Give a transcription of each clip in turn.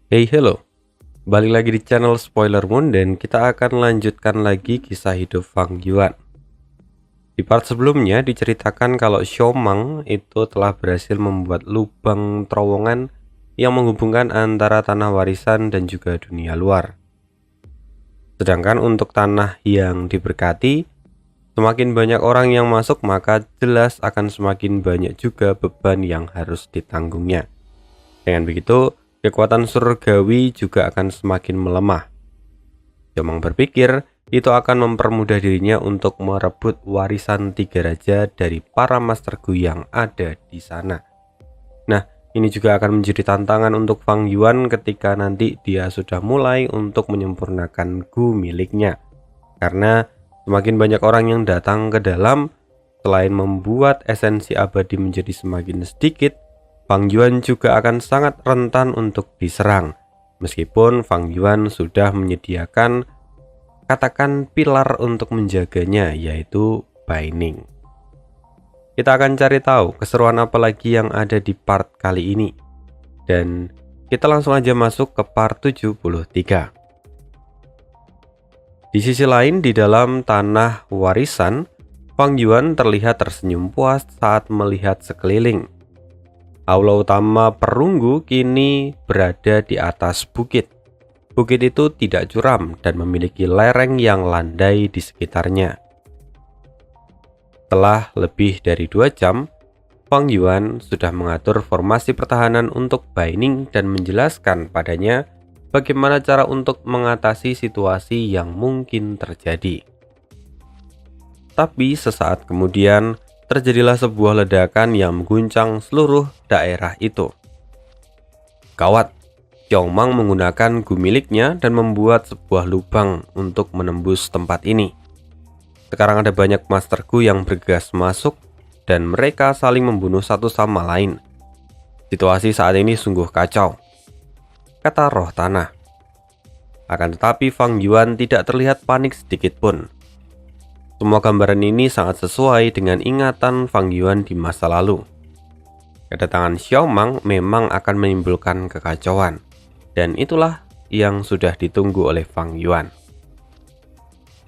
Hey hello, balik lagi di channel Spoiler Moon dan kita akan lanjutkan lagi kisah hidup Fang Yuan. Di part sebelumnya diceritakan kalau Xiao Mang itu telah berhasil membuat lubang terowongan yang menghubungkan antara tanah warisan dan juga dunia luar. Sedangkan untuk tanah yang diberkati, semakin banyak orang yang masuk maka jelas akan semakin banyak juga beban yang harus ditanggungnya. Dengan begitu, kekuatan surgawi juga akan semakin melemah. Jomang berpikir itu akan mempermudah dirinya untuk merebut warisan tiga raja dari para Master Gu yang ada di sana. Nah, ini juga akan menjadi tantangan untuk Fang Yuan ketika nanti dia sudah mulai untuk menyempurnakan Gu miliknya. Karena semakin banyak orang yang datang ke dalam, selain membuat esensi abadi menjadi semakin sedikit, Fang Yuan juga akan sangat rentan untuk diserang. Meskipun Fang Yuan sudah menyediakan katakan pilar untuk menjaganya, yaitu Baining. Kita akan cari tahu keseruan apa lagi yang ada di part kali ini. Dan kita langsung aja masuk ke part 73. Di sisi lain, di dalam tanah warisan, Fang Yuan terlihat tersenyum puas saat melihat sekeliling. Aula utama perunggu kini berada di atas bukit. Bukit itu tidak curam dan memiliki lereng yang landai di sekitarnya. Setelah lebih dari 2 jam, Fang Yuan sudah mengatur formasi pertahanan untuk Baining dan menjelaskan padanya bagaimana cara untuk mengatasi situasi yang mungkin terjadi. Tapi sesaat kemudian, terjadilah sebuah ledakan yang mengguncang seluruh daerah itu. Gawat! Xiao Mang menggunakan Gu miliknya dan membuat sebuah lubang untuk menembus tempat ini. Sekarang ada banyak Master Gu yang bergegas masuk dan mereka saling membunuh satu sama lain. Situasi saat ini sungguh kacau, kata roh tanah. Akan tetapi Fang Yuan tidak terlihat panik sedikit pun. Semua gambaran ini sangat sesuai dengan ingatan Fang Yuan di masa lalu. Kedatangan Xiao Mang memang akan menimbulkan kekacauan. Dan itulah yang sudah ditunggu oleh Fang Yuan.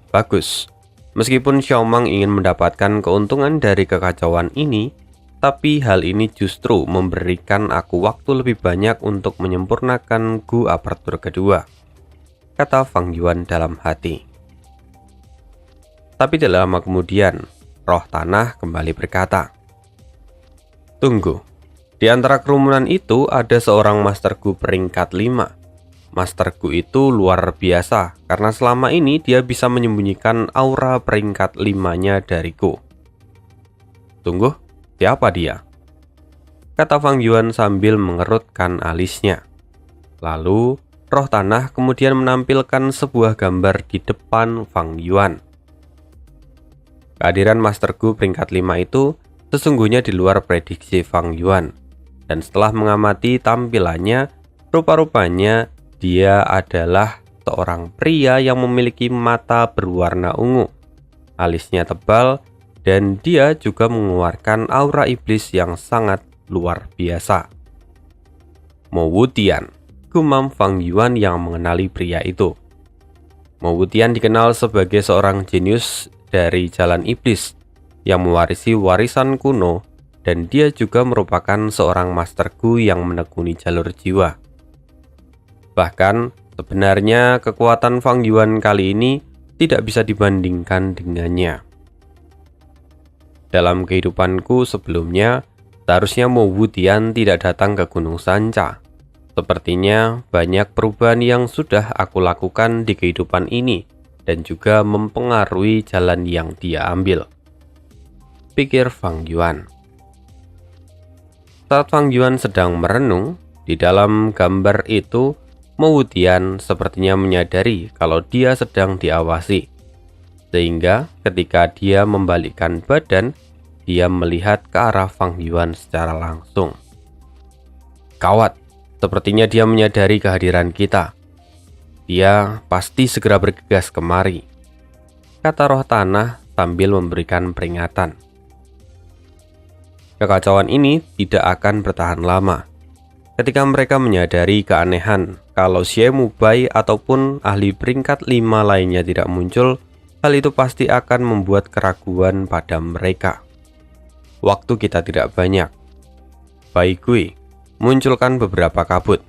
Bagus, meskipun Xiao Mang ingin mendapatkan keuntungan dari kekacauan ini, tapi hal ini justru memberikan aku waktu lebih banyak untuk menyempurnakan Gu Aperture kedua, kata Fang Yuan dalam hati. Tapi tidak lama kemudian, roh tanah kembali berkata, "Tunggu. Di antara kerumunan itu ada seorang Master Gu peringkat 5. Master Gu itu luar biasa karena selama ini dia bisa menyembunyikan aura peringkat 5-nya dariku." "Tunggu, siapa dia?" kata Fang Yuan sambil mengerutkan alisnya. Lalu, roh tanah kemudian menampilkan sebuah gambar di depan Fang Yuan. Kehadiran Master Gu peringkat 5 itu sesungguhnya di luar prediksi Fang Yuan. Dan setelah mengamati tampilannya, rupa-rupanya dia adalah seorang pria yang memiliki mata berwarna ungu, alisnya tebal, dan dia juga mengeluarkan aura iblis yang sangat luar biasa. "Mo Wutian," gumam Fang Yuan yang mengenali pria itu. Mo Wutian dikenal sebagai seorang jenius dari jalan iblis yang mewarisi warisan kuno, dan dia juga merupakan seorang Master Gu yang menekuni jalur jiwa. Bahkan, sebenarnya kekuatan Fang Yuan kali ini tidak bisa dibandingkan dengannya. Dalam kehidupanku sebelumnya, seharusnya Mo Wutian tidak datang ke Gunung Sanca. Sepertinya banyak perubahan yang sudah aku lakukan di kehidupan ini dan juga mempengaruhi jalan yang dia ambil, pikir Fang Yuan. Saat Fang Yuan sedang merenung, di dalam gambar itu, Mo Wutian sepertinya menyadari kalau dia sedang diawasi. Sehingga ketika dia membalikkan badan, dia melihat ke arah Fang Yuan secara langsung. "Gawat, sepertinya dia menyadari kehadiran kita. Dia pasti segera bergegas kemari," kata roh tanah sambil memberikan peringatan. Kekacauan ini tidak akan bertahan lama. Ketika mereka menyadari keanehan kalau Xie Mubai ataupun ahli peringkat 5 lainnya tidak muncul, hal itu pasti akan membuat keraguan pada mereka. Waktu kita tidak banyak. Bai Gui, munculkan beberapa kabut.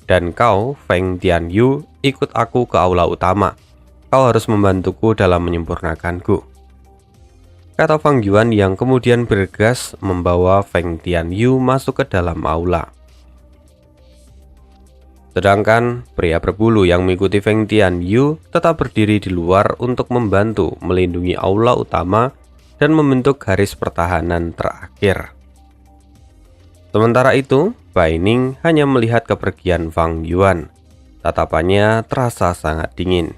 Dan kau, Feng Tianyu, ikut aku ke aula utama. Kau harus membantuku dalam menyempurnakanku, kata Fang Yuan yang kemudian bergegas membawa Feng Tianyu masuk ke dalam aula. Sedangkan pria berbulu yang mengikuti Feng Tianyu tetap berdiri di luar untuk membantu melindungi aula utama dan membentuk garis pertahanan terakhir. Sementara itu, Bai Ning hanya melihat kepergian Fang Yuan. Tatapannya terasa sangat dingin.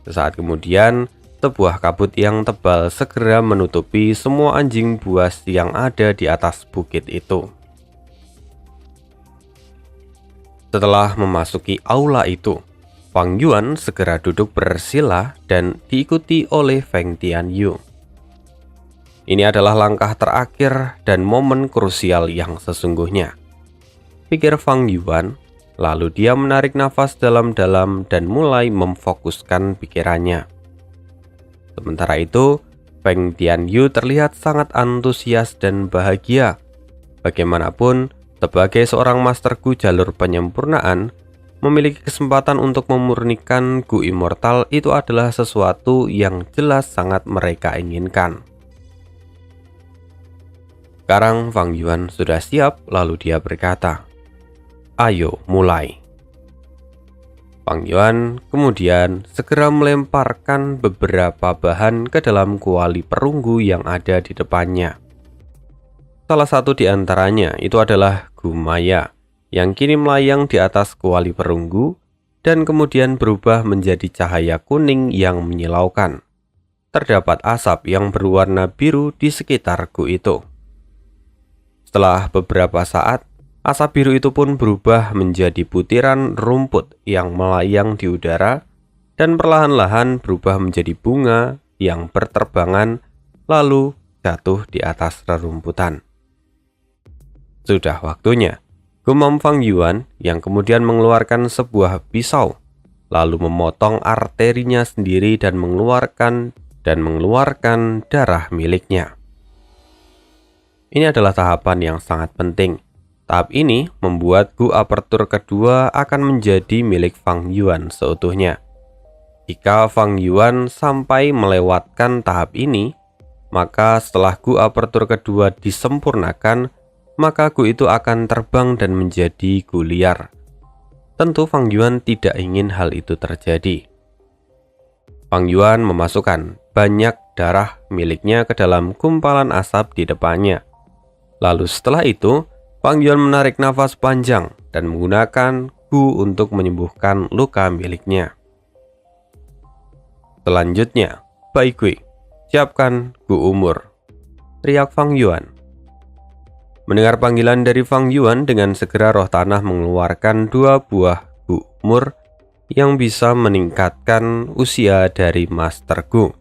Sesaat kemudian, sebuah kabut yang tebal segera menutupi semua anjing buas yang ada di atas bukit itu. Setelah memasuki aula itu, Fang Yuan segera duduk bersila dan diikuti oleh Feng Tianyu. Ini adalah langkah terakhir dan momen krusial yang sesungguhnya, pikir Fang Yuan, lalu dia menarik nafas dalam-dalam dan mulai memfokuskan pikirannya. Sementara itu, Feng Tianyu terlihat sangat antusias dan bahagia. Bagaimanapun, sebagai seorang Master Gu jalur penyempurnaan, memiliki kesempatan untuk memurnikan Gu Immortal itu adalah sesuatu yang jelas sangat mereka inginkan. Sekarang Fang Yuan sudah siap, lalu dia berkata, "Ayo mulai." Fang Yuan kemudian segera melemparkan beberapa bahan ke dalam kuali perunggu yang ada di depannya. Salah satu di antaranya itu adalah Gu Maya yang kini melayang di atas kuali perunggu dan kemudian berubah menjadi cahaya kuning yang menyilaukan. Terdapat asap yang berwarna biru di sekitar Gu itu. Setelah beberapa saat, asap biru itu pun berubah menjadi butiran rumput yang melayang di udara dan perlahan-lahan berubah menjadi bunga yang berterbangan lalu jatuh di atas rerumputan. Sudah waktunya, gumam Fang Yuan yang kemudian mengeluarkan sebuah pisau, lalu memotong arterinya sendiri dan mengeluarkan darah miliknya. Ini adalah tahapan yang sangat penting. Tahap ini membuat Gu Aperture kedua akan menjadi milik Fang Yuan seutuhnya. Jika Fang Yuan sampai melewatkan tahap ini, maka setelah Gu Aperture kedua disempurnakan, maka Gu itu akan terbang dan menjadi Gu liar. Tentu Fang Yuan tidak ingin hal itu terjadi. Fang Yuan memasukkan banyak darah miliknya ke dalam gumpalan asap di depannya. Lalu setelah itu, Fang Yuan menarik nafas panjang dan menggunakan Gu untuk menyembuhkan luka miliknya. Selanjutnya, Bai Gui, siapkan Gu umur, teriak Fang Yuan. Mendengar panggilan dari Fang Yuan, dengan segera roh tanah mengeluarkan 2 buah Gu umur yang bisa meningkatkan usia dari Master Gu.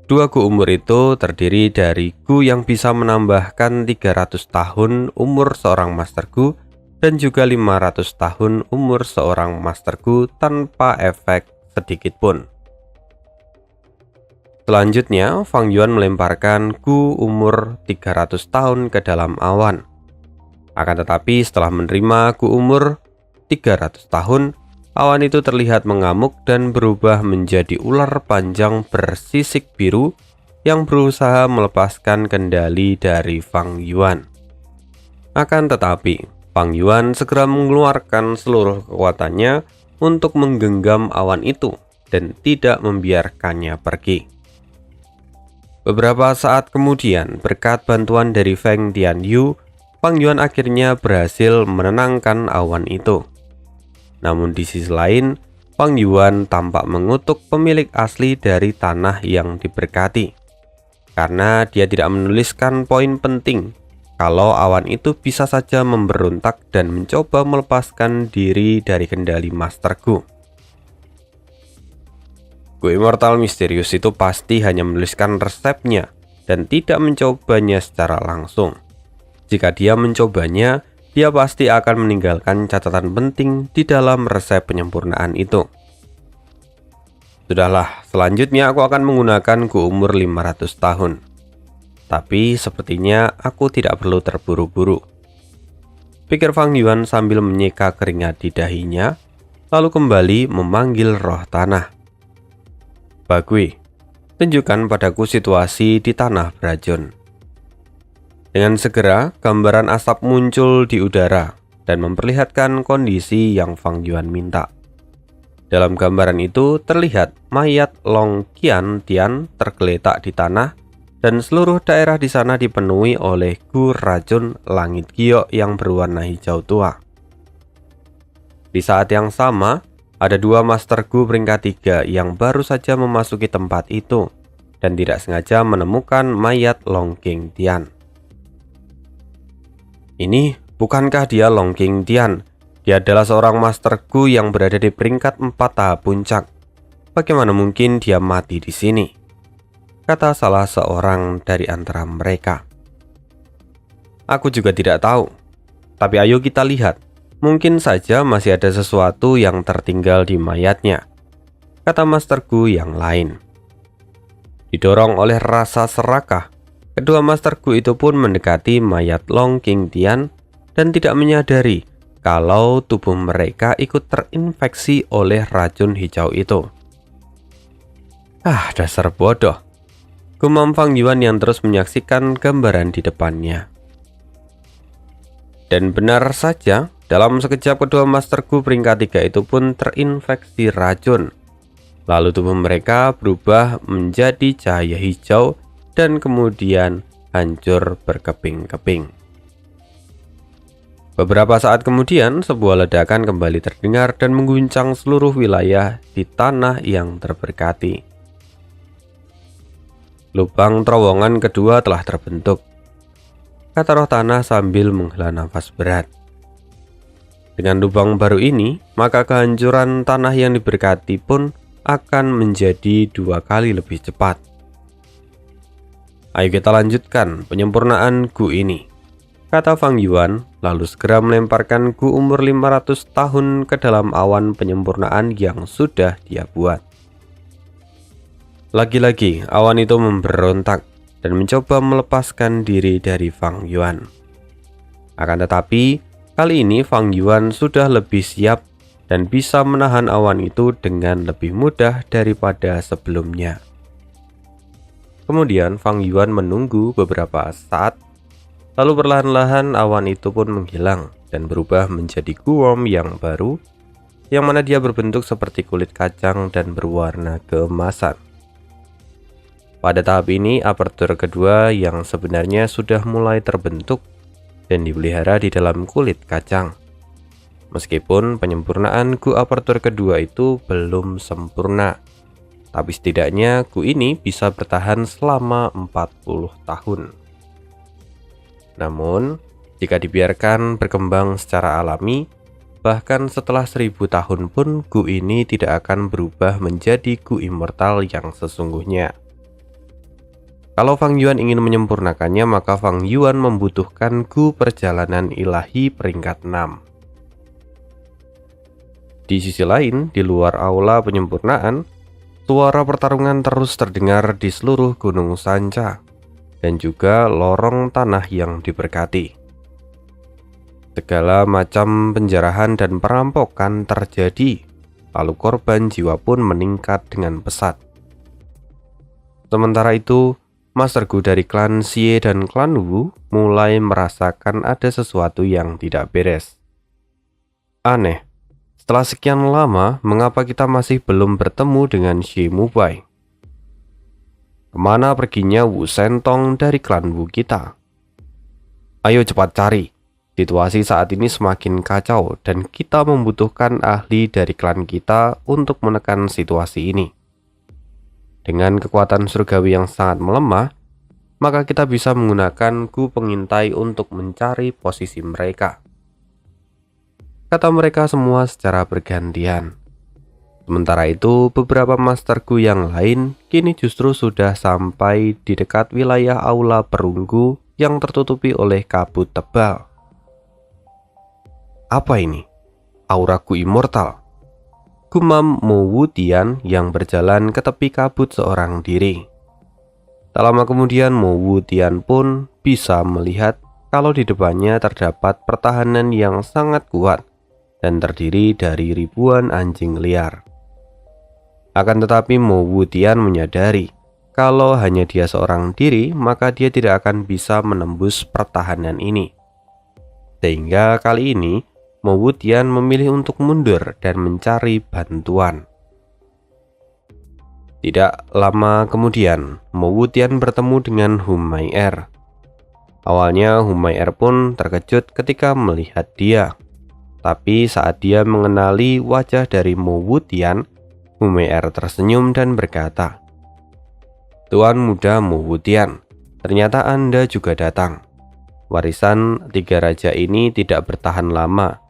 2 Gu umur itu terdiri dari Gu yang bisa menambahkan 300 tahun umur seorang Master Gu dan juga 500 tahun umur seorang Master Gu tanpa efek sedikit pun. Selanjutnya, Fang Yuan melemparkan Gu umur 300 tahun ke dalam awan. Akan tetapi setelah menerima Gu umur 300 tahun, awan itu terlihat mengamuk dan berubah menjadi ular panjang bersisik biru yang berusaha melepaskan kendali dari Fang Yuan. Akan tetapi, Fang Yuan segera mengeluarkan seluruh kekuatannya untuk menggenggam awan itu dan tidak membiarkannya pergi. Beberapa saat kemudian, berkat bantuan dari Feng Tianyu, Fang Yuan akhirnya berhasil menenangkan awan itu. Namun di sisi lain, Fang Yuan tampak mengutuk pemilik asli dari tanah yang diberkati, karena dia tidak menuliskan poin penting kalau awan itu bisa saja memberontak dan mencoba melepaskan diri dari kendali Master Gu. Gu Immortal misterius itu pasti hanya menuliskan resepnya dan tidak mencobanya secara langsung. Jika dia mencobanya, dia pasti akan meninggalkan catatan penting di dalam resep penyempurnaan itu. Sudahlah, selanjutnya aku akan menggunakan Gu umur 500 tahun. Tapi sepertinya aku tidak perlu terburu-buru, pikir Fang Yuan sambil menyeka keringat di dahinya, lalu kembali memanggil roh tanah. Bagui, tunjukkan padaku situasi di tanah Brajun. Dengan segera, gambaran asap muncul di udara dan memperlihatkan kondisi yang Fang Yuan minta. Dalam gambaran itu terlihat mayat Long Qian Tian tergeletak di tanah dan seluruh daerah di sana dipenuhi oleh gu racun langit giok yang berwarna hijau tua. Di saat yang sama, ada dua master gu peringkat 3 yang baru saja memasuki tempat itu dan tidak sengaja menemukan mayat Long King Tian. Ini bukankah dia Long King Tian? Dia adalah seorang master gu yang berada di peringkat 4 tahap puncak. Bagaimana mungkin dia mati di sini? Kata salah seorang dari antara mereka. Aku juga tidak tahu. Tapi ayo kita lihat. Mungkin saja masih ada sesuatu yang tertinggal di mayatnya, kata master gu yang lain. Didorong oleh rasa serakah, kedua master gu itu pun mendekati mayat Long King Tian dan tidak menyadari kalau tubuh mereka ikut terinfeksi oleh racun hijau itu. Dasar bodoh, gumam Fang Yuan yang terus menyaksikan gambaran di depannya. Dan benar saja, dalam sekejap kedua master gu peringkat 3 itu pun terinfeksi racun. Lalu tubuh mereka berubah menjadi cahaya hijau dan kemudian hancur berkeping-keping. Beberapa saat kemudian, sebuah ledakan kembali terdengar dan mengguncang seluruh wilayah di tanah yang terberkati. Lubang terowongan kedua telah terbentuk, kata roh tanah sambil menghela nafas berat. Dengan lubang baru ini, maka kehancuran tanah yang diberkati pun akan menjadi 2 kali lebih cepat. Ayo kita lanjutkan penyempurnaan gu ini, kata Fang Yuan, lalu segera melemparkan gu umur 500 tahun ke dalam awan penyempurnaan yang sudah dia buat. Lagi-lagi awan itu memberontak dan mencoba melepaskan diri dari Fang Yuan. Akan tetapi, kali ini Fang Yuan sudah lebih siap dan bisa menahan awan itu dengan lebih mudah daripada sebelumnya. Kemudian Fang Yuan menunggu beberapa saat, lalu perlahan-lahan awan itu pun menghilang dan berubah menjadi guom yang baru, yang mana dia berbentuk seperti kulit kacang dan berwarna keemasan. Pada tahap ini, apertur kedua yang sebenarnya sudah mulai terbentuk dan dipelihara di dalam kulit kacang. Meskipun penyempurnaan gu apertur kedua itu belum sempurna, tapi setidaknya gu ini bisa bertahan selama 40 tahun. Namun, jika dibiarkan berkembang secara alami, bahkan setelah 1000 tahun pun gu ini tidak akan berubah menjadi gu immortal yang sesungguhnya. Kalau Fang Yuan ingin menyempurnakannya, maka Fang Yuan membutuhkan gu perjalanan ilahi peringkat 6. Di sisi lain, di luar aula penyempurnaan, suara pertarungan terus terdengar di seluruh gunung Sanca dan juga lorong tanah yang diberkati. Segala macam penjarahan dan perampokan terjadi, lalu korban jiwa pun meningkat dengan pesat. Sementara itu, Master Gu dari klan Xie dan klan Wu mulai merasakan ada sesuatu yang tidak beres. Aneh, setelah sekian lama, mengapa kita masih belum bertemu dengan Xie Mubai? Kemana perginya Wu Sentong dari klan Wu kita? Ayo cepat cari. Situasi saat ini semakin kacau dan kita membutuhkan ahli dari klan kita untuk menekan situasi ini. Dengan kekuatan surgawi yang sangat melemah, maka kita bisa menggunakan gu pengintai untuk mencari posisi mereka, kata mereka semua secara bergantian. Sementara itu, beberapa master gu yang lain kini justru sudah sampai di dekat wilayah aula perunggu yang tertutupi oleh kabut tebal. Apa ini? Auraku immortal. Gumam Mo Wutian yang berjalan ke tepi kabut seorang diri. Tak lama kemudian Mo Wutian pun bisa melihat kalau di depannya terdapat pertahanan yang sangat kuat dan terdiri dari ribuan anjing liar. Akan tetapi Mo Wutian menyadari kalau hanya dia seorang diri, maka dia tidak akan bisa menembus pertahanan ini. Sehingga kali ini Mo Wutian memilih untuk mundur dan mencari bantuan. Tidak lama kemudian, Mo Wutian bertemu dengan Humay'er. Awalnya Humay'er pun terkejut ketika melihat dia. Tapi saat dia mengenali wajah dari Mo Wutian, Humay'er tersenyum dan berkata, "Tuan muda Mo Wutian, ternyata Anda juga datang. Warisan 3 raja ini tidak bertahan lama,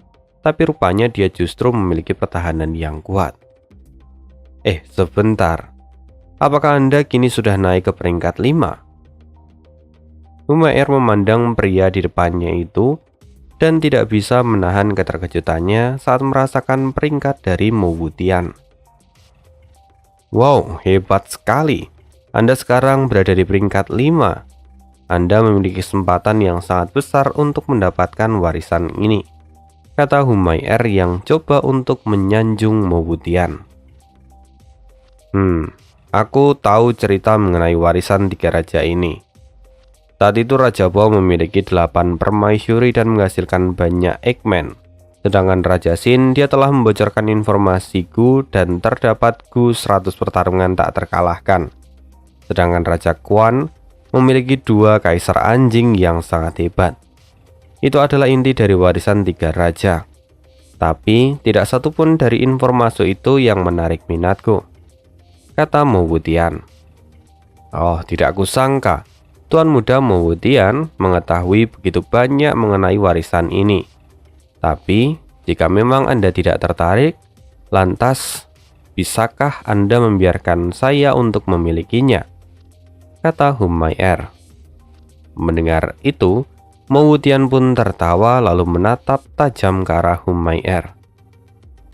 tapi rupanya dia justru memiliki pertahanan yang kuat." Sebentar. Apakah Anda kini sudah naik ke peringkat 5? Humay'er memandang pria di depannya itu dan tidak bisa menahan keterkejutannya saat merasakan peringkat dari Mo Wutian. "Wow, hebat sekali. Anda sekarang berada di peringkat 5. Anda memiliki kesempatan yang sangat besar untuk mendapatkan warisan ini," kata Humay'er yang coba untuk menyanjung Mo Wutian. Aku tahu cerita mengenai warisan 3 raja ini. Saat itu Raja Bo memiliki 8 permaisuri dan menghasilkan banyak Eggman. Sedangkan Raja Sin, dia telah membocorkan informasi Gu dan terdapat Gu 100 pertarungan tak terkalahkan. Sedangkan Raja Quan memiliki 2 kaisar anjing yang sangat hebat. Itu adalah inti dari warisan 3 raja. Tapi tidak satupun dari informasi itu yang menarik minatku, kata Mo Wutian. "Oh, tidak kusangka Tuan muda Mo Wutian mengetahui begitu banyak mengenai warisan ini. Tapi jika memang Anda tidak tertarik, lantas bisakah Anda membiarkan saya untuk memilikinya?" kata Humay'er. Mendengar itu, Mo Wutian pun tertawa lalu menatap tajam ke arah Humay'er.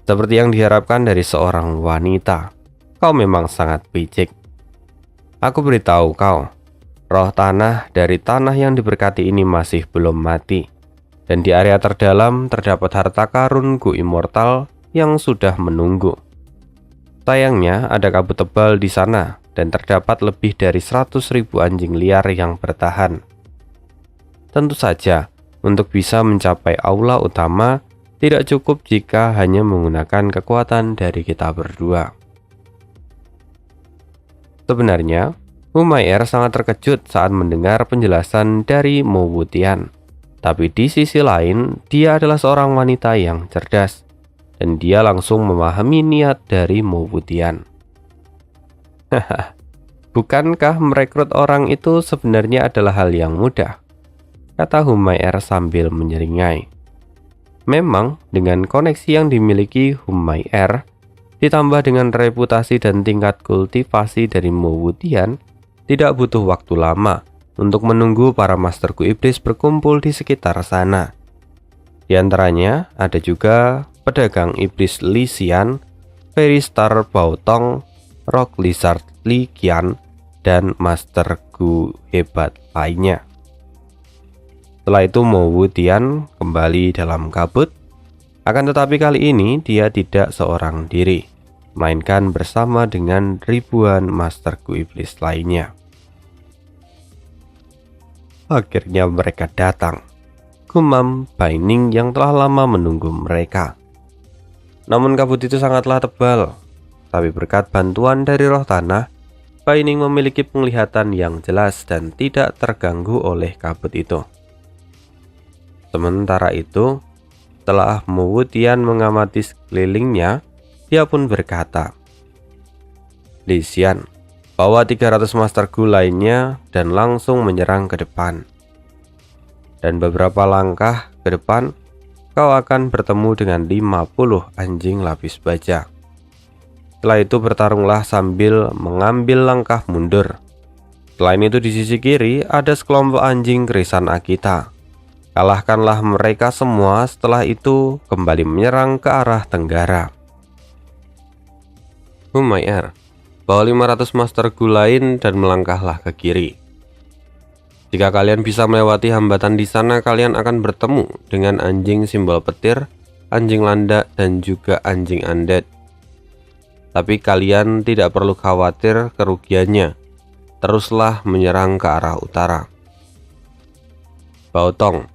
"Seperti yang diharapkan dari seorang wanita, kau memang sangat picik. Aku beritahu kau, roh tanah dari tanah yang diberkati ini masih belum mati, dan di area terdalam terdapat harta karun Gu immortal yang sudah menunggu. Sayangnya ada kabut tebal di sana dan terdapat lebih dari 100.000 anjing liar yang bertahan. Tentu saja, untuk bisa mencapai aula utama, tidak cukup jika hanya menggunakan kekuatan dari kita berdua." Sebenarnya, Humay'er sangat terkejut saat mendengar penjelasan dari Mo Wutian. Tapi di sisi lain, dia adalah seorang wanita yang cerdas, dan dia langsung memahami niat dari Mo Wutian. "Haha, bukankah merekrut orang itu sebenarnya adalah hal yang mudah?" kata Humay'er sambil menyeringai. Memang, dengan koneksi yang dimiliki Humay'er, ditambah dengan reputasi dan tingkat kultivasi dari Mo Wutian, tidak butuh waktu lama untuk menunggu para masterku iblis berkumpul di sekitar sana. Di antaranya ada juga pedagang iblis Li Xian, Fairy Star Baotong, Rock Lizard Li Qian, dan Master Gu hebat lainnya. Setelah itu Mo Wutian kembali dalam kabut. Akan tetapi kali ini dia tidak seorang diri, melainkan bersama dengan ribuan masterku iblis lainnya. Akhirnya mereka datang. Gumam Baining yang telah lama menunggu mereka. Namun kabut itu sangatlah tebal. Tapi berkat bantuan dari roh tanah, Baining memiliki penglihatan yang jelas dan tidak terganggu oleh kabut itu. Sementara itu, setelah Mo Wutian mengamati sekelilingnya, dia pun berkata, "Li Xian, bawa 300 master Gu lainnya dan langsung menyerang ke depan. Dan beberapa langkah ke depan, kau akan bertemu dengan 50 anjing lapis baja. Setelah itu bertarunglah sambil mengambil langkah mundur. Selain itu di sisi kiri ada sekelompok anjing kerisan Akita. Kalahkanlah mereka semua, setelah itu kembali menyerang ke arah tenggara. Humayr, bawa 500 master Gu lain dan melangkahlah ke kiri. Jika kalian bisa melewati hambatan di sana, kalian akan bertemu dengan anjing simbol petir, anjing landak, dan juga anjing undead. Tapi kalian tidak perlu khawatir kerugiannya. Teruslah menyerang ke arah utara. Baotong,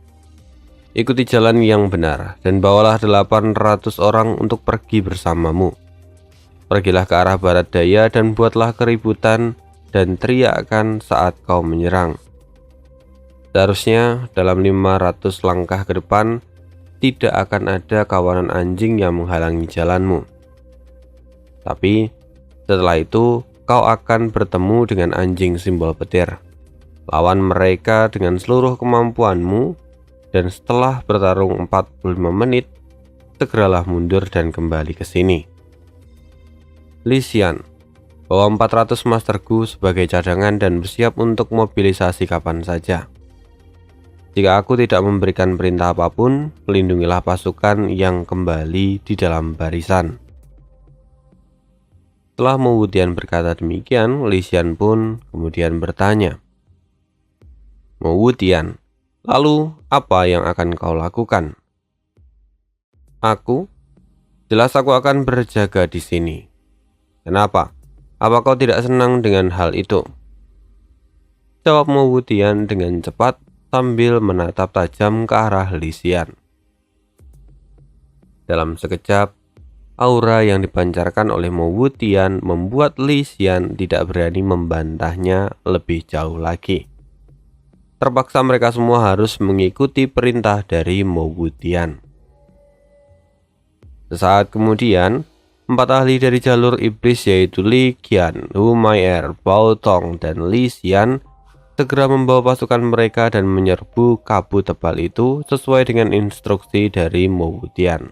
ikuti jalan yang benar dan bawalah 800 orang untuk pergi bersamamu. Pergilah ke arah barat daya dan buatlah keributan dan teriakkan saat kau menyerang. Seharusnya dalam 500 langkah ke depan tidak akan ada kawanan anjing yang menghalangi jalanmu. Tapi setelah itu kau akan bertemu dengan anjing simbol petir. Lawan mereka dengan seluruh kemampuanmu, dan setelah bertarung 45 menit, segeralah mundur dan kembali ke sini. Li Xian, bawa 400 master Gu sebagai cadangan dan bersiap untuk mobilisasi kapan saja. Jika aku tidak memberikan perintah apapun, lindungilah pasukan yang kembali di dalam barisan. Setelah Mo Wudian berkata demikian, Li Xian pun kemudian bertanya, Mo Wudian, lalu apa yang akan kau lakukan? Aku? Jelas aku akan berjaga di sini. Kenapa? Apa kau tidak senang dengan hal itu? Jawab Mo Wudian dengan cepat sambil menatap tajam ke arah Li Xian. Dalam sekejap, aura yang dipancarkan oleh Mo Wudian membuat Li Xian tidak berani membantahnya lebih jauh lagi. Terpaksa mereka semua harus mengikuti perintah dari Mo Wudian. Sesaat kemudian, 4 ahli dari jalur iblis yaitu Li Qian, Humayr, Baotong, dan Li Xian segera membawa pasukan mereka dan menyerbu kabut tebal itu sesuai dengan instruksi dari Mo Wudian.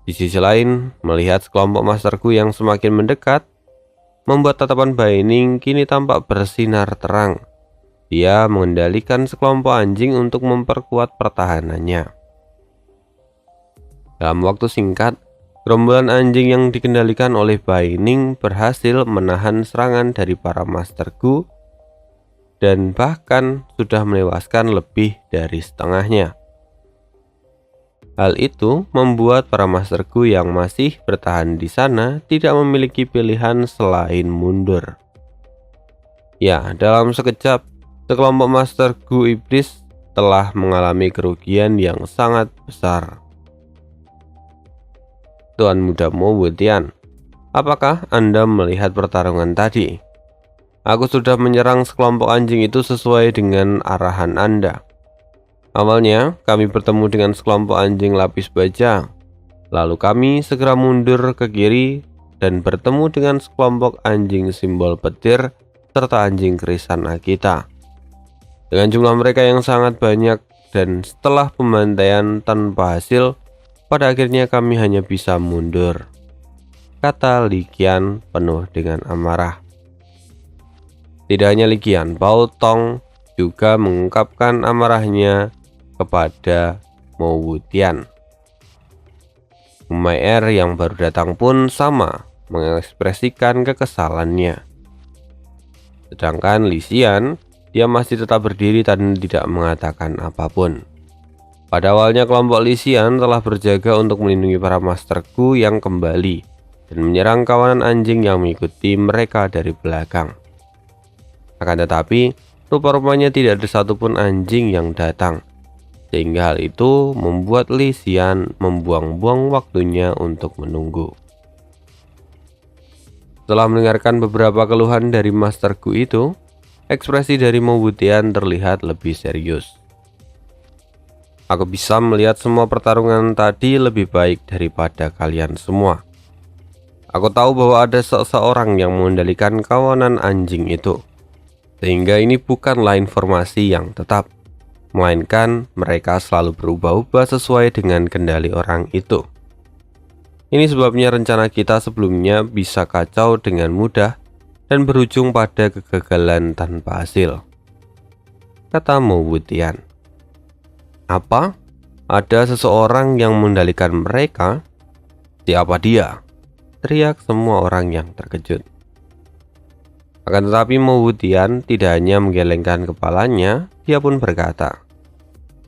Di sisi lain, melihat sekelompok masterku yang semakin mendekat, membuat tatapan Baining kini tampak bersinar terang. Dia mengendalikan sekelompok anjing untuk memperkuat pertahanannya. Dalam waktu singkat, gerombolan anjing yang dikendalikan oleh Baining berhasil menahan serangan dari para Master Gu dan bahkan sudah menewaskan lebih dari setengahnya. Hal itu membuat para Master Gu yang masih bertahan di sana tidak memiliki pilihan selain mundur. Ya, dalam sekejap, sekelompok Master Gu iblis telah mengalami kerugian yang sangat besar. Tuan Muda Mo Wudian, apakah Anda melihat pertarungan tadi? Aku sudah menyerang sekelompok anjing itu sesuai dengan arahan Anda. Awalnya, kami bertemu dengan sekelompok anjing lapis baja. Lalu kami segera mundur ke kiri dan bertemu dengan sekelompok anjing simbol petir serta anjing krisan Akita. Dengan jumlah mereka yang sangat banyak dan setelah pembantaian tanpa hasil, pada akhirnya kami hanya bisa mundur, kata Li Qian penuh dengan amarah. Tidak hanya Li Qian, Baotong juga mengungkapkan amarahnya kepada Mo Wudian. Humayr yang baru datang pun sama mengekspresikan kekesalannya. Sedangkan Li Xian, dia masih tetap berdiri dan tidak mengatakan apapun. Pada awalnya kelompok Li Xian telah berjaga untuk melindungi para Master Gu yang kembali dan menyerang kawanan anjing yang mengikuti mereka dari belakang. Akan tetapi, rupa-rupanya tidak ada satupun anjing yang datang, sehingga hal itu membuat Li Xian membuang-buang waktunya untuk menunggu. Setelah mendengarkan beberapa keluhan dari Master Gu itu, ekspresi dari Mo Wudian terlihat lebih serius. Aku bisa melihat semua pertarungan tadi lebih baik daripada kalian semua. Aku tahu bahwa ada seseorang yang mengendalikan kawanan anjing itu, sehingga ini bukanlah informasi yang tetap, melainkan mereka selalu berubah-ubah sesuai dengan kendali orang itu. Ini sebabnya rencana kita sebelumnya bisa kacau dengan mudah dan berujung pada kegagalan tanpa hasil. kata Mo Wutian. Apa? Ada seseorang yang mengendalikan mereka? Siapa dia? Teriak semua orang yang terkejut. Akan tetapi Mo Wutian tidak hanya menggelengkan kepalanya, dia pun berkata,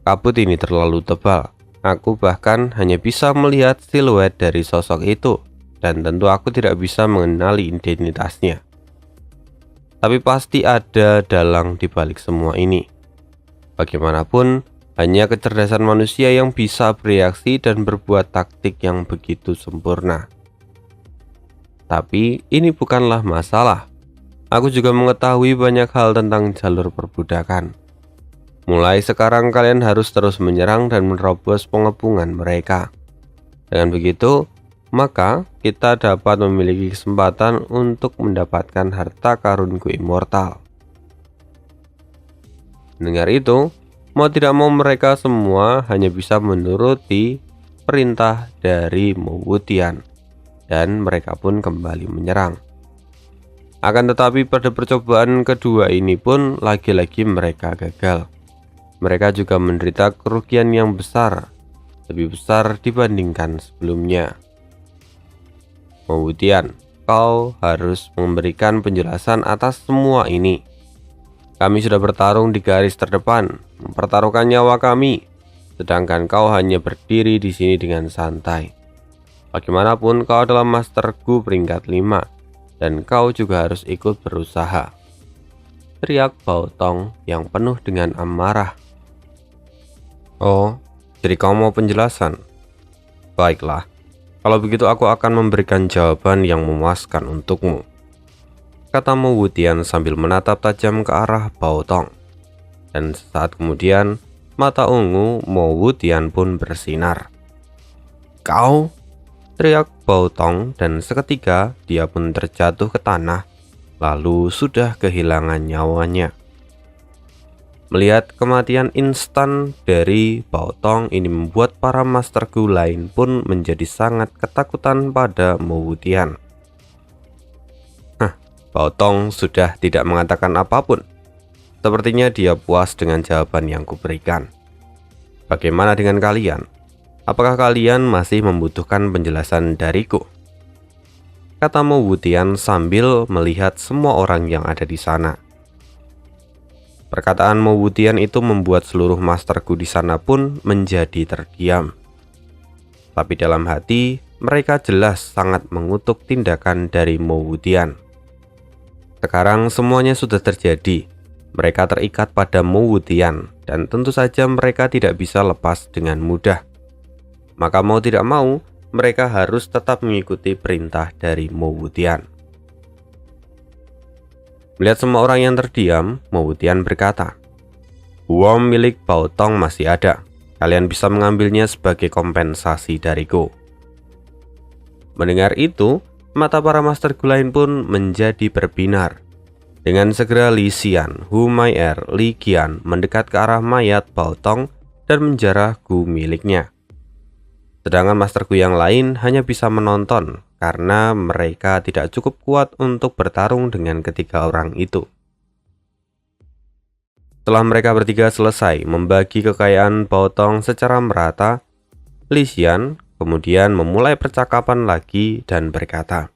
kabut ini terlalu tebal. Aku bahkan hanya bisa melihat siluet dari sosok itu, dan tentu aku tidak bisa mengenali identitasnya. Tapi pasti ada dalang di balik semua ini. Bagaimanapun, hanya kecerdasan manusia yang bisa bereaksi dan berbuat taktik yang begitu sempurna. Tapi ini bukanlah masalah. Aku juga mengetahui banyak hal tentang jalur perbudakan. Mulai sekarang kalian harus terus menyerang dan menerobos pengepungan mereka. Dengan begitu, maka kita dapat memiliki kesempatan untuk mendapatkan harta karunku immortal. Mendengar itu, mau tidak mau mereka semua hanya bisa menuruti perintah dari Mo Wutian, dan mereka pun kembali menyerang. Akan tetapi pada percobaan kedua ini pun lagi-lagi mereka gagal. Mereka juga menderita kerugian yang besar, lebih besar dibandingkan sebelumnya. Mo Wutian, kau harus memberikan penjelasan atas semua ini. Kami sudah bertarung di garis terdepan, mempertaruhkan nyawa kami, sedangkan kau hanya berdiri di sini dengan santai. Bagaimanapun kau adalah masterku peringkat 5. Dan kau juga harus ikut berusaha, teriak Bao Tong yang penuh dengan amarah. Oh, jadi kau mau penjelasan? Baiklah, kalau begitu aku akan memberikan jawaban yang memuaskan untukmu, kata Mo Wutian sambil menatap tajam ke arah Bao Tong. Dan sesaat kemudian, mata ungu Mo Wutian pun bersinar. Kau? Teriak Bao Tong, dan seketika dia pun terjatuh ke tanah, lalu sudah kehilangan nyawanya. Melihat kematian instan dari Bao Tong ini membuat para Master Gu lain pun menjadi sangat ketakutan pada Mo Wutian. Bao Tong sudah tidak mengatakan apapun. Sepertinya dia puas dengan jawaban yang kuberikan. Bagaimana dengan kalian? Apakah kalian masih membutuhkan penjelasan dariku? Kata Mo Wutian sambil melihat semua orang yang ada di sana. Perkataan Mo Wutian itu membuat seluruh masterku di sana pun menjadi terdiam. Tapi dalam hati, mereka jelas sangat mengutuk tindakan dari Mo Wutian. Sekarang semuanya sudah terjadi. Mereka terikat pada Mo Wutian, dan tentu saja mereka tidak bisa lepas dengan mudah. Maka mau tidak mau, mereka harus tetap mengikuti perintah dari Mo Wutian. Melihat semua orang yang terdiam, Mo Wutian berkata, "Uang milik Bao Tong masih ada. Kalian bisa mengambilnya sebagai kompensasi dariku." Mendengar itu, mata para Master Gu lain pun menjadi berbinar. Dengan segera Li Xian, Hu Mai'er, Li Qian mendekat ke arah mayat Bao Tong dan menjarah Gu miliknya. Sedangkan Master Gu yang lain hanya bisa menonton karena mereka tidak cukup kuat untuk bertarung dengan ketiga orang itu. Setelah mereka bertiga selesai membagi kekayaan Bao Tong secara merata, Li Xian kemudian memulai percakapan lagi dan berkata,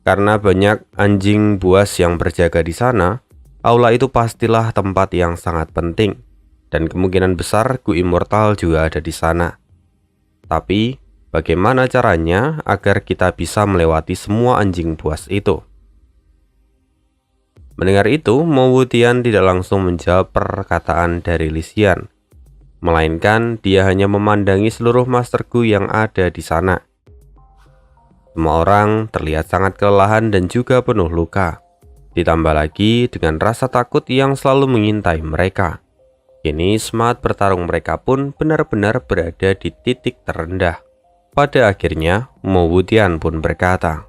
"Karena banyak anjing buas yang berjaga di sana, aula itu pastilah tempat yang sangat penting, dan kemungkinan besar Gu Immortal juga ada di sana. Tapi, bagaimana caranya agar kita bisa melewati semua anjing buas itu?" Mendengar itu, Mo Wutian tidak langsung menjawab perkataan dari Li Xian, melainkan dia hanya memandangi seluruh Master Gu yang ada di sana. Semua orang terlihat sangat kelelahan dan juga penuh luka. Ditambah lagi dengan rasa takut yang selalu mengintai mereka. Kini semangat bertarung mereka pun benar-benar berada di titik terendah. Pada akhirnya, Mo Wutian pun berkata,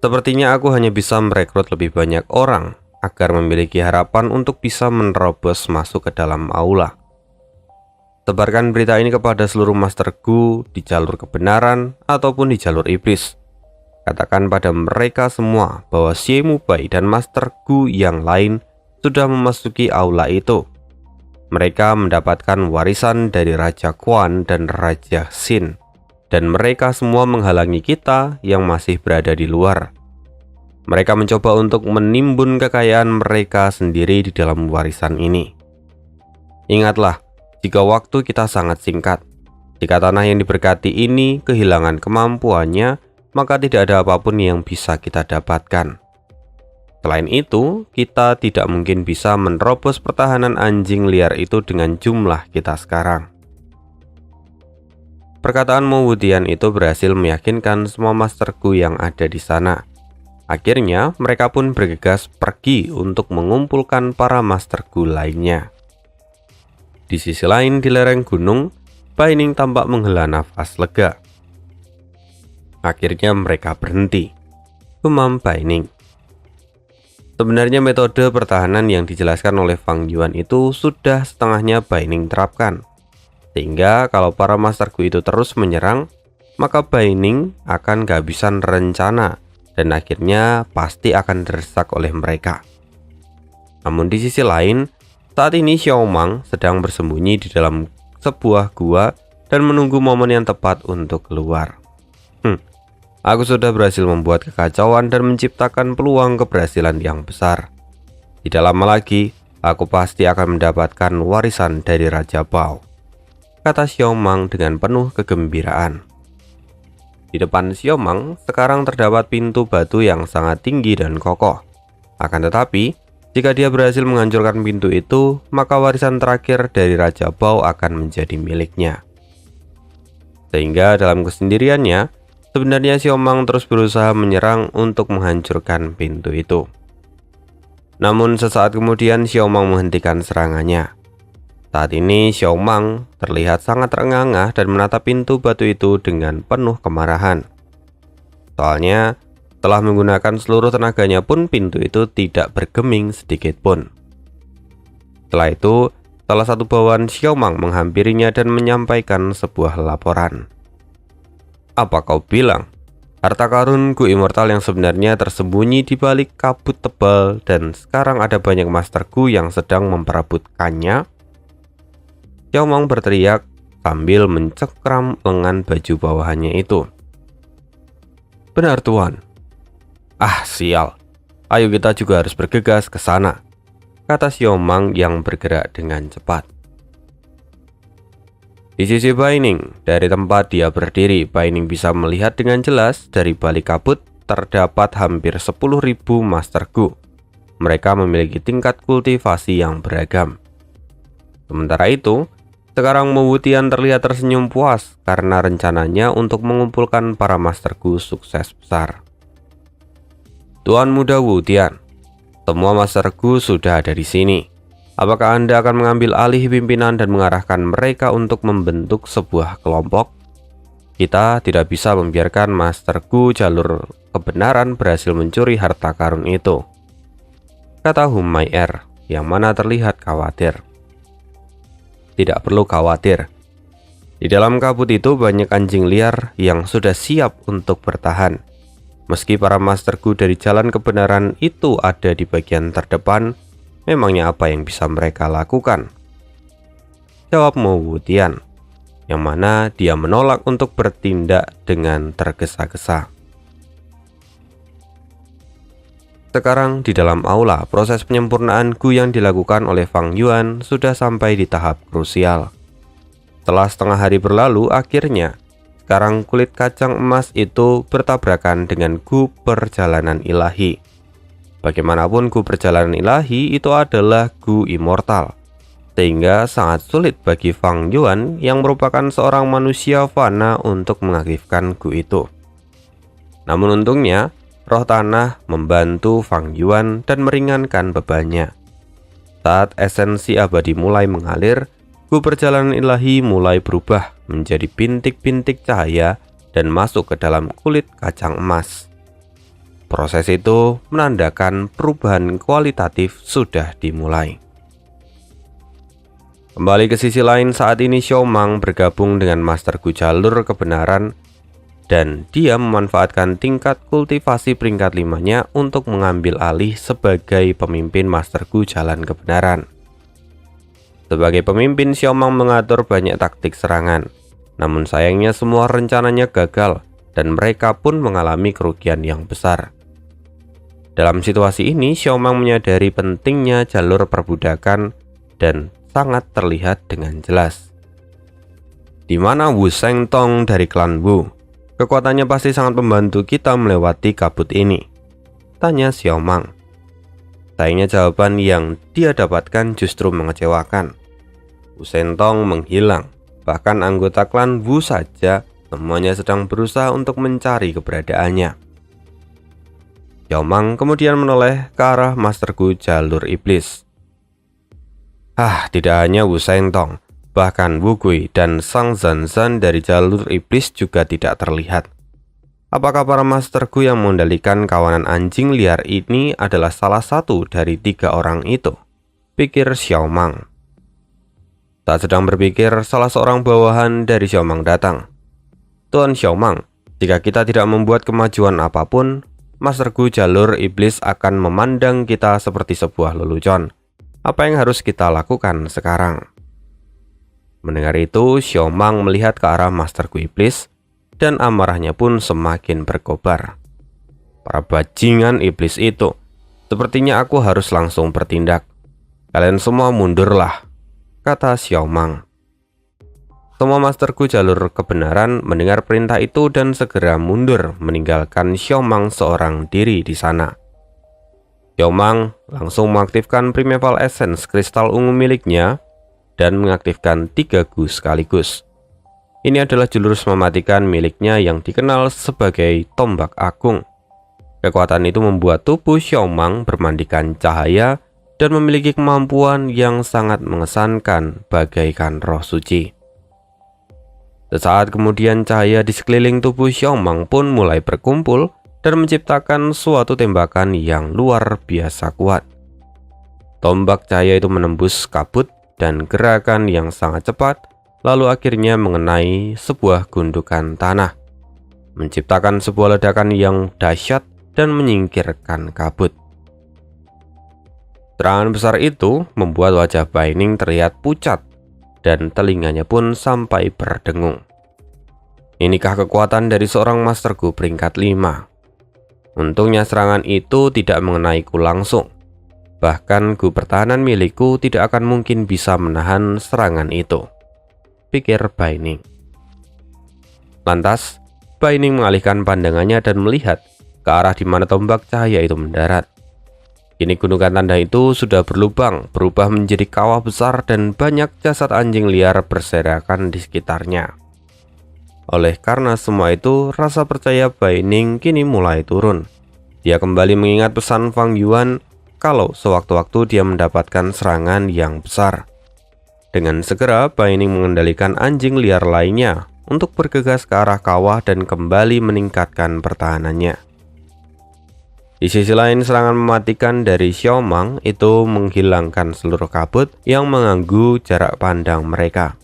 "Sepertinya aku hanya bisa merekrut lebih banyak orang agar memiliki harapan untuk bisa menerobos masuk ke dalam aula. Tebarkan berita ini kepada seluruh Master Gu di jalur kebenaran ataupun di jalur iblis. Katakan pada mereka semua bahwa Xie Mubai dan Master Gu yang lain sudah memasuki aula itu. Mereka mendapatkan warisan dari Raja Quan dan Raja Xin, dan mereka semua menghalangi kita yang masih berada di luar. Mereka mencoba untuk menimbun kekayaan mereka sendiri di dalam warisan ini. Ingatlah, jika waktu kita sangat singkat, jika tanah yang diberkati ini kehilangan kemampuannya, maka tidak ada apapun yang bisa kita dapatkan. Selain itu, kita tidak mungkin bisa menerobos pertahanan anjing liar itu dengan jumlah kita sekarang. Perkataan Mo Wudian itu berhasil meyakinkan semua masterku yang ada di sana. Akhirnya, mereka pun bergegas pergi untuk mengumpulkan para masterku lainnya. Di sisi lain, di lereng gunung, Bai Ning tampak menghela nafas lega. Akhirnya mereka berhenti. Gumam Bai Ning. Sebenarnya metode pertahanan yang dijelaskan oleh Fang Yuan itu sudah setengahnya Bai Ning terapkan. Sehingga kalau para masterku itu terus menyerang, maka Bai Ning akan kehabisan rencana dan akhirnya pasti akan terdesak oleh mereka. Namun di sisi lain, saat ini Xiao Mang sedang bersembunyi di dalam sebuah gua dan menunggu momen yang tepat untuk keluar. Aku sudah berhasil membuat kekacauan dan menciptakan peluang keberhasilan yang besar. Tidak lama lagi, aku pasti akan mendapatkan warisan dari Raja Bao, kata Xiao Mang dengan penuh kegembiraan. Di depan Xiao Mang sekarang terdapat pintu batu yang sangat tinggi dan kokoh. Akan tetapi, jika dia berhasil menghancurkan pintu itu, maka warisan terakhir dari Raja Bao akan menjadi miliknya. Sehingga dalam kesendiriannya, sebenarnya Xiao Mang terus berusaha menyerang untuk menghancurkan pintu itu. Namun sesaat kemudian Xiao Mang menghentikan serangannya. Saat ini Xiao Mang terlihat sangat terengah-engah dan menatap pintu batu itu dengan penuh kemarahan. Soalnya, setelah menggunakan seluruh tenaganya pun pintu itu tidak bergeming sedikit pun. Setelah itu, salah satu bawahan Xiao Mang menghampirinya dan menyampaikan sebuah laporan. Apa kau bilang? Harta karun Gu Immortal yang sebenarnya tersembunyi di balik kabut tebal dan sekarang ada banyak master Gu yang sedang memperebutkannya? Xiao Mang berteriak sambil mencengkram lengan baju bawahannya itu. Benar Tuan. Ah sial, ayo kita juga harus bergegas ke sana, kata Xiao Mang yang bergerak dengan cepat. Di sisi Bai Ning, dari tempat dia berdiri, Bai Ning bisa melihat dengan jelas dari balik kabut terdapat hampir 10.000 Master Gu. Mereka memiliki tingkat kultivasi yang beragam. Sementara itu, sekarang Mo Wudian terlihat tersenyum puas karena rencananya untuk mengumpulkan para Master Gu sukses besar. Tuan Muda Wudian, semua Master Gu sudah ada di sini. Apakah Anda akan mengambil alih pimpinan dan mengarahkan mereka untuk membentuk sebuah kelompok? Kita tidak bisa membiarkan Master Gu jalur kebenaran berhasil mencuri harta karun itu, kata Humai Er, yang mana terlihat khawatir. Tidak perlu khawatir. Di dalam kabut itu banyak anjing liar yang sudah siap untuk bertahan. Meski para Master Gu dari jalan kebenaran itu ada di bagian terdepan, memangnya apa yang bisa mereka lakukan? Jawab Mo Wudian, yang mana dia menolak untuk bertindak dengan tergesa-gesa. Sekarang di dalam aula, proses penyempurnaan Gu yang dilakukan oleh Fang Yuan sudah sampai di tahap krusial. Setelah setengah hari berlalu, akhirnya sekarang kulit kacang emas itu bertabrakan dengan Gu perjalanan ilahi. Bagaimanapun Gu perjalanan ilahi itu adalah Gu Immortal, sehingga sangat sulit bagi Fang Yuan yang merupakan seorang manusia fana untuk mengaktifkan Gu itu. Namun untungnya, roh tanah membantu Fang Yuan dan meringankan bebannya. Saat esensi abadi mulai mengalir, Gu perjalanan ilahi mulai berubah menjadi bintik-bintik cahaya dan masuk ke dalam kulit kacang emas. Proses itu menandakan perubahan kualitatif sudah dimulai. Kembali ke sisi lain, saat ini Xiao Mang bergabung dengan Master Gu jalur kebenaran dan dia memanfaatkan tingkat kultivasi peringkat 5-nya untuk mengambil alih sebagai pemimpin Master Gu jalan kebenaran. Sebagai pemimpin, Xiaomang mengatur banyak taktik serangan, namun sayangnya semua rencananya gagal dan mereka pun mengalami kerugian yang besar. Dalam situasi ini, Xiaomang menyadari pentingnya jalur perbudakan dan sangat terlihat dengan jelas. Di mana Wu Shengtong dari klan Wu? Kekuatannya pasti sangat membantu kita melewati kabut ini, tanya Xiaomang. Sayangnya jawaban yang dia dapatkan justru mengecewakan. Wu Shengtong menghilang, bahkan anggota klan Wu saja semuanya sedang berusaha untuk mencari keberadaannya. Xiaomang kemudian menoleh ke arah Master Gu jalur iblis. Tidak hanya Wu Shengtong, bahkan Wu Gui dan Sang Zanzan dari jalur iblis juga tidak terlihat. Apakah para Master Gu yang mengendalikan kawanan anjing liar ini adalah salah satu dari 3 orang itu? Pikir Xiaomang. Saat sedang berpikir, salah seorang bawahan dari Xiaomang datang. Tuan Xiaomang, jika kita tidak membuat kemajuan apapun, Master Gu jalur iblis akan memandang kita seperti sebuah lelucon. Apa yang harus kita lakukan sekarang? Mendengar itu, Xiaomang melihat ke arah Master Gu iblis dan amarahnya pun semakin berkobar. Para bajingan iblis itu, sepertinya aku harus langsung bertindak. Kalian semua mundurlah, kata Xiaomang. Semua Master Gu jalur kebenaran mendengar perintah itu dan segera mundur meninggalkan Xiaomang seorang diri di sana. Xiaomang langsung mengaktifkan Primeval Essence kristal ungu miliknya dan mengaktifkan 3 Gu sekaligus. Ini adalah jurus mematikan miliknya yang dikenal sebagai Tombak Agung. Kekuatan itu membuat tubuh Xiaomang bermandikan cahaya dan memiliki kemampuan yang sangat mengesankan bagaikan roh suci. Sesaat kemudian cahaya di sekeliling tubuh Xiaomang pun mulai berkumpul dan menciptakan suatu tembakan yang luar biasa kuat. Tombak cahaya itu menembus kabut dan gerakan yang sangat cepat, lalu akhirnya mengenai sebuah gundukan tanah, menciptakan sebuah ledakan yang dahsyat dan menyingkirkan kabut. Serangan besar itu membuat wajah Baining terlihat pucat dan telinganya pun sampai berdengung. Inikah kekuatan dari seorang Master Gu peringkat 5? Untungnya serangan itu tidak mengenaiku langsung. Bahkan Gu pertahanan milikku tidak akan mungkin bisa menahan serangan itu, pikir Baining. Lantas, Baining mengalihkan pandangannya dan melihat ke arah di mana tombak cahaya itu mendarat. Kini gundukan tanda itu sudah berlubang, berubah menjadi kawah besar dan banyak jasad anjing liar berserakan di sekitarnya. Oleh karena semua itu, rasa percaya Baining kini mulai turun. Dia kembali mengingat pesan Fang Yuan kalau sewaktu-waktu dia mendapatkan serangan yang besar. Dengan segera, Baining mengendalikan anjing liar lainnya untuk bergegas ke arah kawah dan kembali meningkatkan pertahanannya. Di sisi lain, serangan mematikan dari Xiaomang itu menghilangkan seluruh kabut yang mengganggu jarak pandang mereka.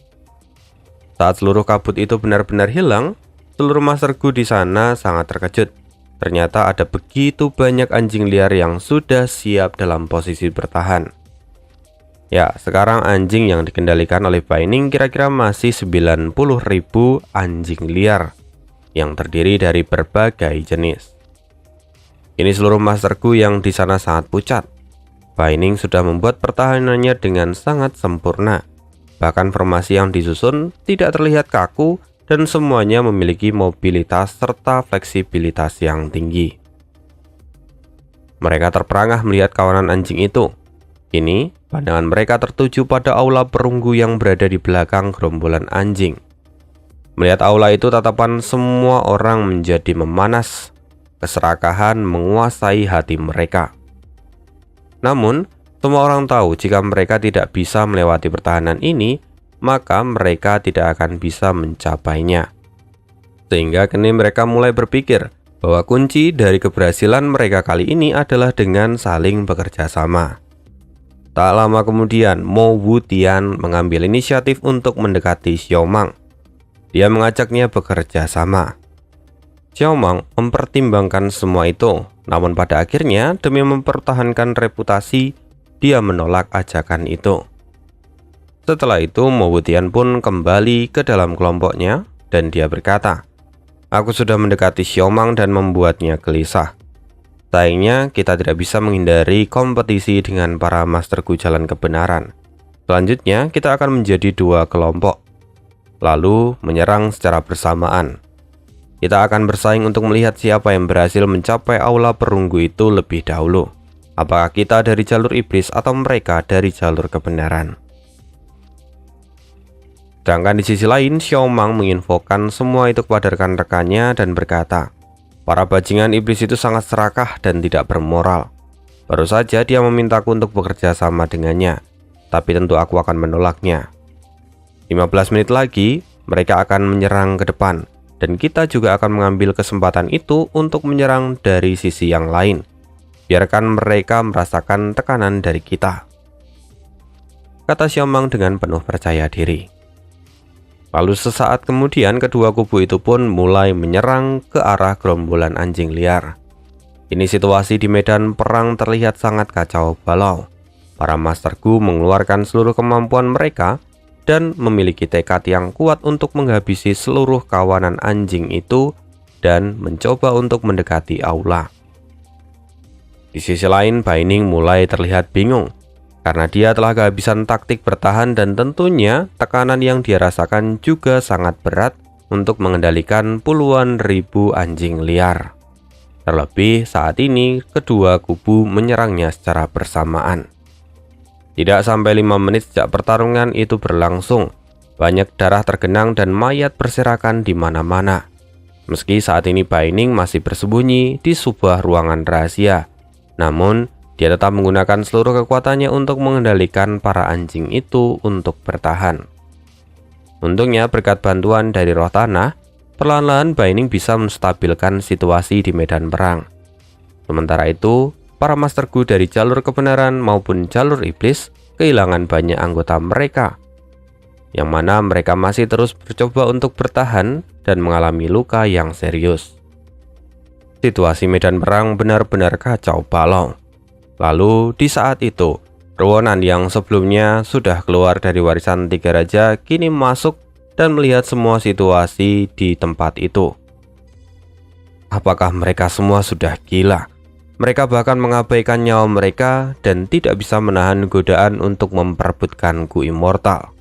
Saat seluruh kabut itu benar-benar hilang, seluruh Master Gu di sana sangat terkejut. Ternyata ada begitu banyak anjing liar yang sudah siap dalam posisi bertahan. Ya, sekarang anjing yang dikendalikan oleh Baining kira-kira masih 90.000 anjing liar yang terdiri dari berbagai jenis. Ini seluruh Master Gu yang di sana sangat pucat. Baining sudah membuat pertahanannya dengan sangat sempurna. Bahkan formasi yang disusun tidak terlihat kaku dan semuanya memiliki mobilitas serta fleksibilitas yang tinggi. Mereka terperangah melihat kawanan anjing itu. Kini, pandangan mereka tertuju pada aula perunggu yang berada di belakang gerombolan anjing. Melihat aula itu, tatapan semua orang menjadi memanas. Keserakahan menguasai hati mereka. Namun, semua orang tahu jika mereka tidak bisa melewati pertahanan ini, maka mereka tidak akan bisa mencapainya. Sehingga kini mereka mulai berpikir bahwa kunci dari keberhasilan mereka kali ini adalah dengan saling bekerja sama. Tak lama kemudian, Mo Wutian mengambil inisiatif untuk mendekati Xiaomang. Dia mengajaknya bekerja sama. Xiaomang mempertimbangkan semua itu, namun pada akhirnya demi mempertahankan reputasi, dia menolak ajakan itu. Setelah itu, Mo Wutian pun kembali ke dalam kelompoknya dan dia berkata, "Aku sudah mendekati Xiaomang dan membuatnya gelisah. Sayangnya kita tidak bisa menghindari kompetisi dengan para masterku jalan kebenaran. Selanjutnya kita akan menjadi dua kelompok, lalu menyerang secara bersamaan. Kita akan bersaing untuk melihat siapa yang berhasil mencapai aula perunggu itu lebih dahulu. Apakah kita dari jalur iblis atau mereka dari jalur kebenaran?" Sedangkan di sisi lain, Xiaomang menginfokan semua itu kepada rekan-rekannya dan berkata, "Para bajingan iblis itu sangat serakah dan tidak bermoral. Baru saja dia memintaku untuk bekerja sama dengannya, tapi tentu aku akan menolaknya. 15 menit lagi, mereka akan menyerang ke depan, dan kita juga akan mengambil kesempatan itu untuk menyerang dari sisi yang lain. Biarkan mereka merasakan tekanan dari kita," kata Xiaomang dengan penuh percaya diri. Lalu sesaat kemudian kedua kubu itu pun mulai menyerang ke arah gerombolan anjing liar. Ini situasi di medan perang terlihat sangat kacau balau. Para Master Gu mengeluarkan seluruh kemampuan mereka dan memiliki tekad yang kuat untuk menghabisi seluruh kawanan anjing itu dan mencoba untuk mendekati aula. Di sisi lain, Bai Ning mulai terlihat bingung karena dia telah kehabisan taktik bertahan dan tentunya tekanan yang dia rasakan juga sangat berat untuk mengendalikan puluhan ribu anjing liar. Terlebih saat ini kedua kubu menyerangnya secara bersamaan. Tidak sampai 5 menit sejak pertarungan itu berlangsung, banyak darah tergenang dan mayat berserakan di mana-mana. Meski saat ini Bai Ning masih bersembunyi di sebuah ruangan rahasia, namun dia tetap menggunakan seluruh kekuatannya untuk mengendalikan para anjing itu untuk bertahan. Untungnya berkat bantuan dari roh tanah, perlahan-lahan Bai Ning bisa menstabilkan situasi di medan perang. Sementara itu, para Master Gu dari jalur kebenaran maupun jalur iblis kehilangan banyak anggota mereka, yang mana mereka masih terus mencoba untuk bertahan dan mengalami luka yang serius. Situasi medan perang benar-benar kacau balau. Lalu di saat itu, Ruonan yang sebelumnya sudah keluar dari warisan tiga raja kini masuk dan melihat semua situasi di tempat itu. Apakah mereka semua sudah gila? Mereka bahkan mengabaikan nyawa mereka dan tidak bisa menahan godaan untuk memperebutkan Gu Immortal.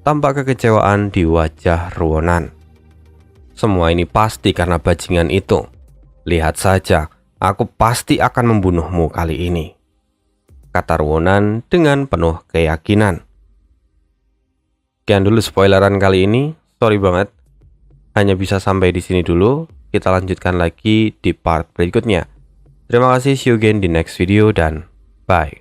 Tampak kekecewaan di wajah Ruonan. Semua ini pasti karena bajingan itu. Lihat saja, aku pasti akan membunuhmu kali ini, kata Ruonan dengan penuh keyakinan. Sekian dulu spoileran kali ini. Sorry banget, hanya bisa sampai di sini dulu. Kita lanjutkan lagi di part berikutnya. Terima kasih, see you again di next video dan bye.